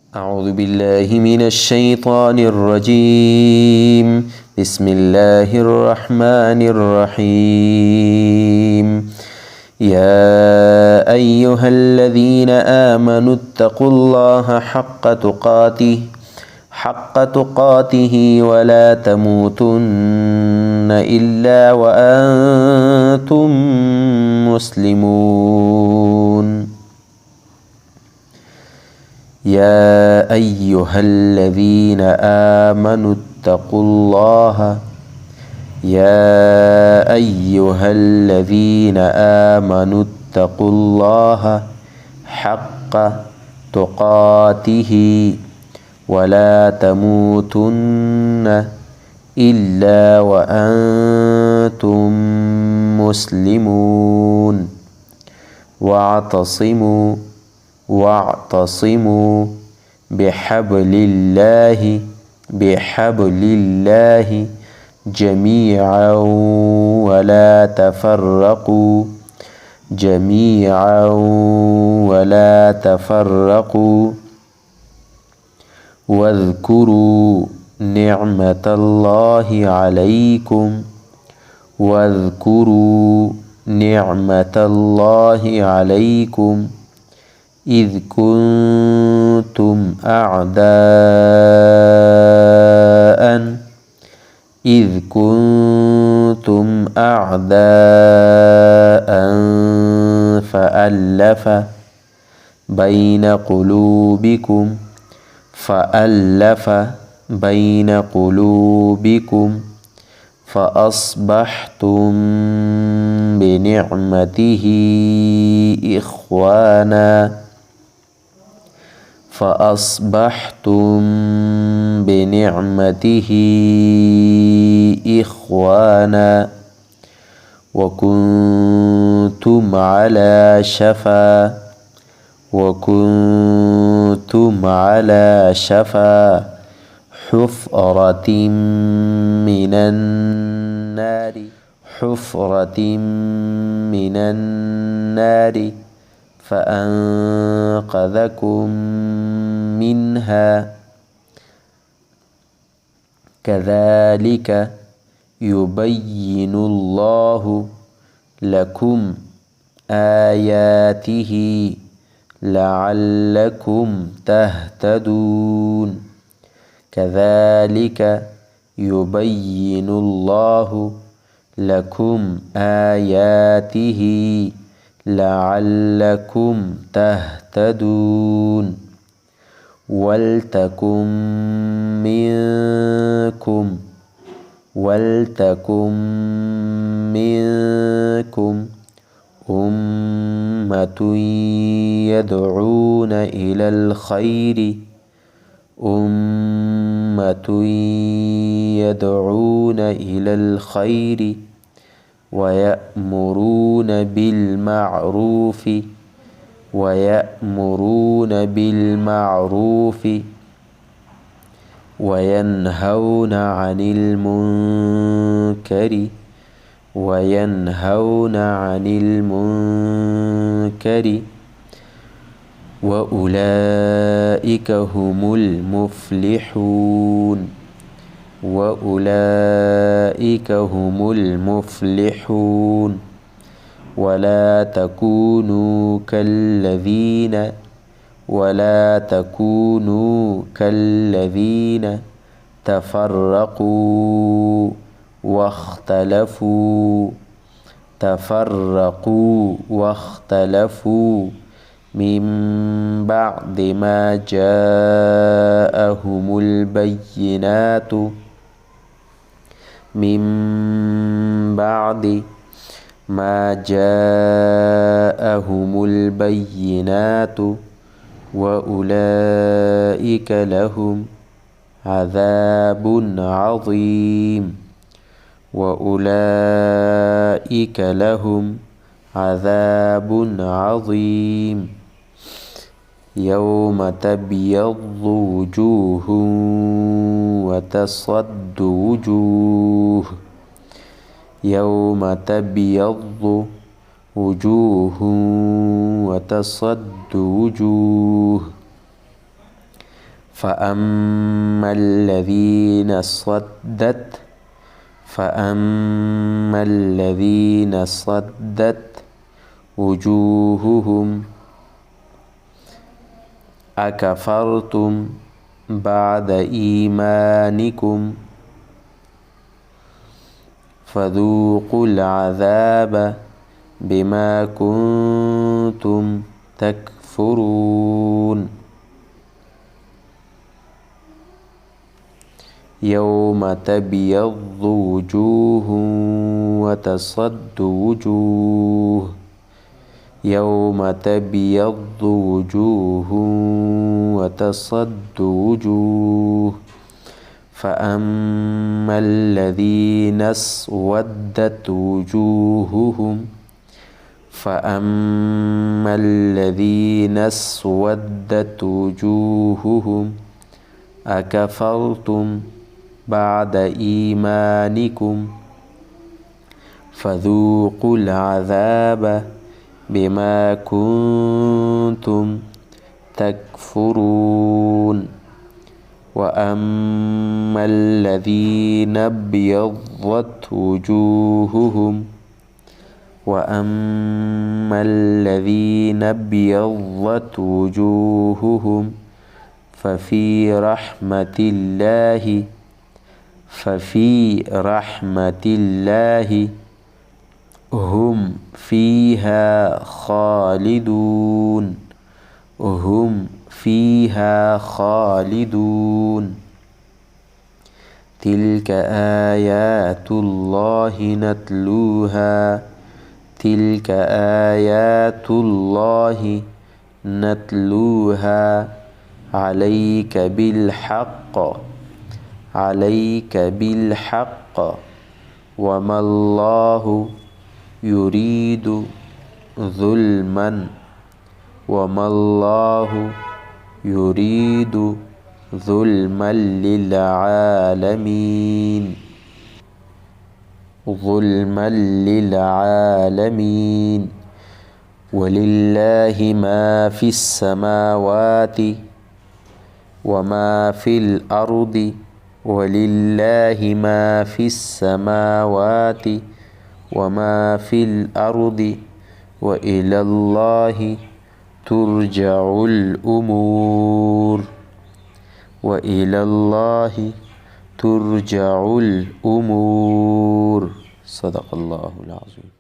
أعوذ بالله من الشيطان الرجيم. بسم الله الرحمن الرحيم. يا أيها الذين آمنوا اتقوا الله حق تقاته ولا تموتن إلا وأنتم مسلمون. يا أيها الذين آمنوا اتقوا الله يا أيها الذين آمنوا اتقوا الله حق تقاته ولا تموتن إلا وأنتم مسلمون. واعتصموا بحبل الله جميعا ولا تفرقوا واذكروا نعمة الله عليكم إذ كنتم أعداء فألف بين قلوبكم فأصبحتم بنعمته إخوانا وكنتم على شفا حفرة من النار فأنقذكم منها. كذلك يبين الله لكم آياته لعلكم تهتدون. كذلك يبين الله لكم آياته لعلكم تهتدون. ولتكن منكم أمة يدعون إلى الخير ويأمرون بالمعروف وينهون عن المنكر وأولئك هم المفلحون. ولا تكونوا كالذين تفرقوا واختلفوا من بعد ما جاءهم البينات وأولئك لهم عذاب عظيم. يوم تبيض وجوه وتسود وجوه يوم تبيض وجوه وتسود وجوه فأما الذين صدت وجوههم أكفرتم بعد إيمانكم فذوقوا العذاب بما كنتم تكفرون يوم تبيض وجوه وتصد وجوه يوم تبيض وجوه وتصد وجوه فأما الذين اسودت وجوههم أكفرتم بعد إيمانكم فذوقوا العذاب بما كنتم تكفرون وأما الذين ابيضت وجوههم ففي رحمة الله هم فيها خالدون تلك آيات الله نتلوها عليك بالحق وما الله يريد ظلما للعالمين ولله ما في السماوات وما في الأرض وإلى الله ترجع الأمور صدق الله العظيم.